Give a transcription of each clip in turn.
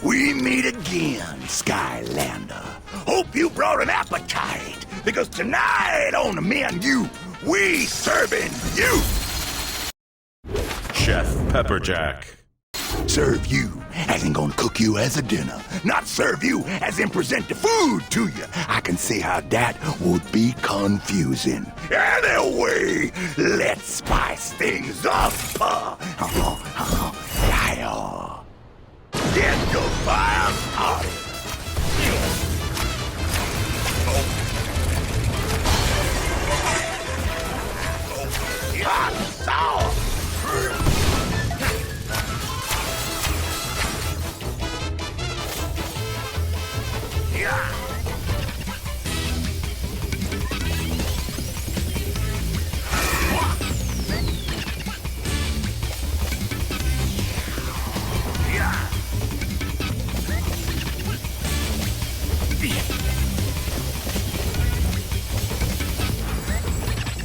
We meet again, Skylander. Hope you brought an appetite, because tonight on the menu, we serving you. Chef Pepperjack. Serve you as in gonna cook you as a dinner, not serve you as in present the food to you. I can see how that would be confusing. Anyway, let's spice things up. Get the fire started. Hot sauce.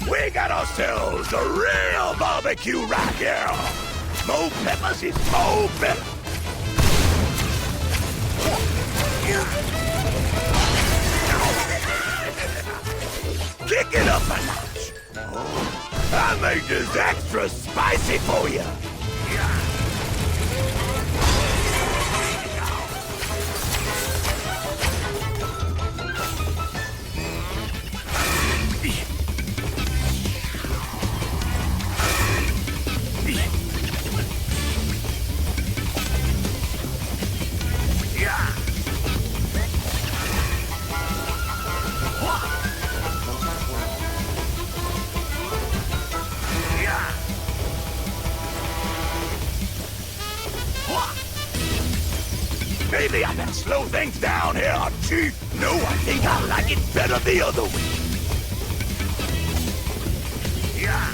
We got ourselves a real barbecue right here. More peppers is more better. Kick it up a notch. Oh, I made this extra spicy for you. Maybe I can slow things down here, Chief. No, I think I like it better the other way. Yeah.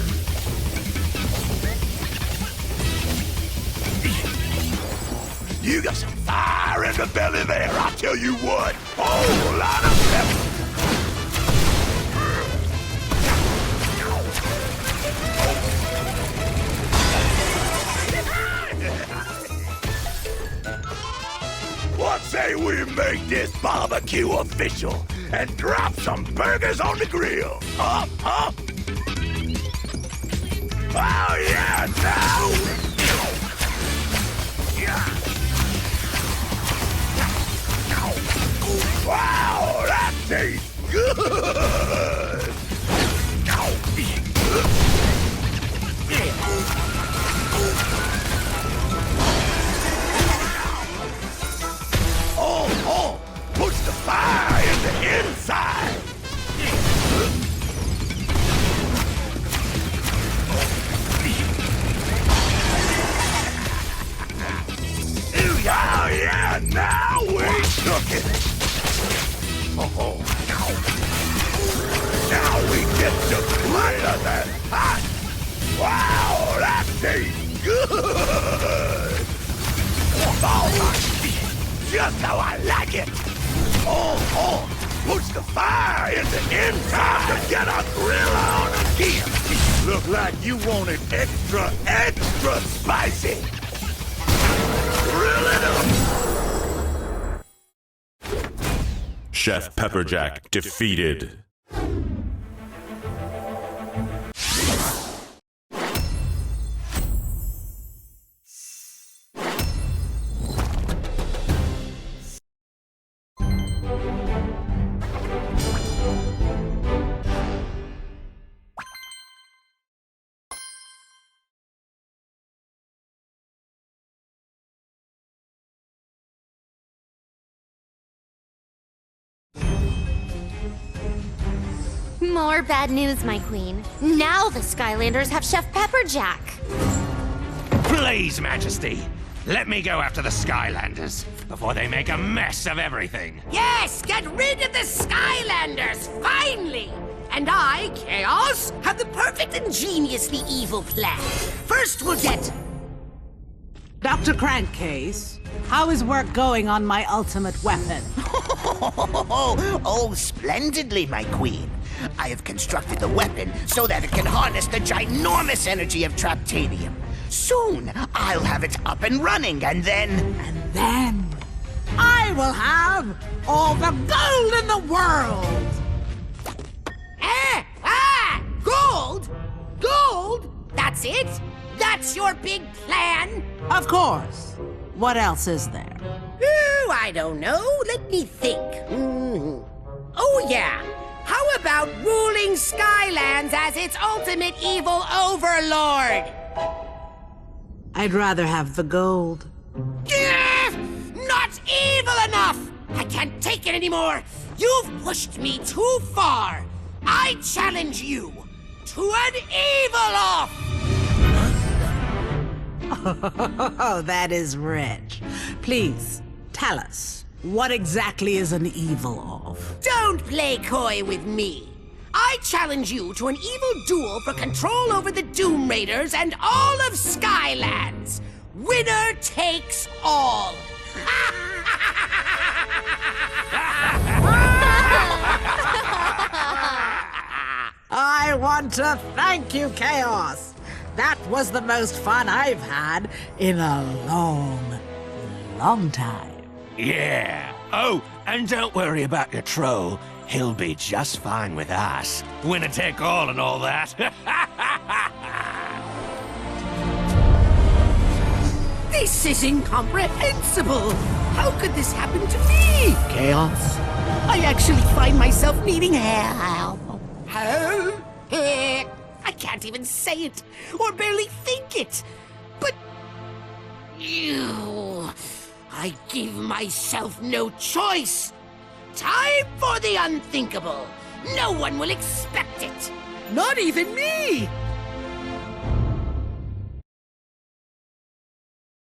You got some fire in the belly there, I tell you what. Whole lot of pepper. What say we make this barbecue official and drop some burgers on the grill? Huh? Oh, yeah, now! Wow, that tastes good! Push the fire in the inside! Oh, yeah, now we cooking! Now we get to grill that hot! Wow, that tastes good! Oh, just how I like it! Push the fire in the inside to get our grill on again! Look like you want it extra spicy! Grill it up! Chef Pepperjack defeated. More bad news, my queen. Now the Skylanders have Chef Pepperjack. Please, Majesty, let me go after the Skylanders before they make a mess of everything. Yes, get rid of the Skaylanders, finally! And I, Chaos, have the perfect and geniusly evil plan. First we'll get... Dr. Crankcase, how is work going on my ultimate weapon? Oh, splendidly, my queen. I have constructed the weapon so that it can harness the ginormous energy of Traptanium. Soon, I'll have it up and running, and then... And then I will have all the gold in the world! Gold? Gold? That's it? That's your big plan? Of course. What else is there? Oh, I don't know. Let me think. Oh, yeah. How about ruling Skylands as its ultimate evil overlord? I'd rather have the gold. Not evil enough! I can't take it anymore! You've pushed me too far! I challenge you to an evil-off! Oh, that is rich. Please, tell us, what exactly is an evil-off? Don't play coy with me. I challenge you to an evil duel for control over the Doom Raiders and all of Skylands. Winner takes all. I want to thank you, Chaos. That was the most fun I've had in a long, long time. Yeah. Oh, and don't worry about your troll. He'll be just fine with us. Winner take all and all that. This is incomprehensible. How could this happen to me? Chaos. I actually find myself needing help. Help? I can't even say it, or barely think it. But... Ew. I give myself no choice. Time for the unthinkable. No one will expect it. Not even me.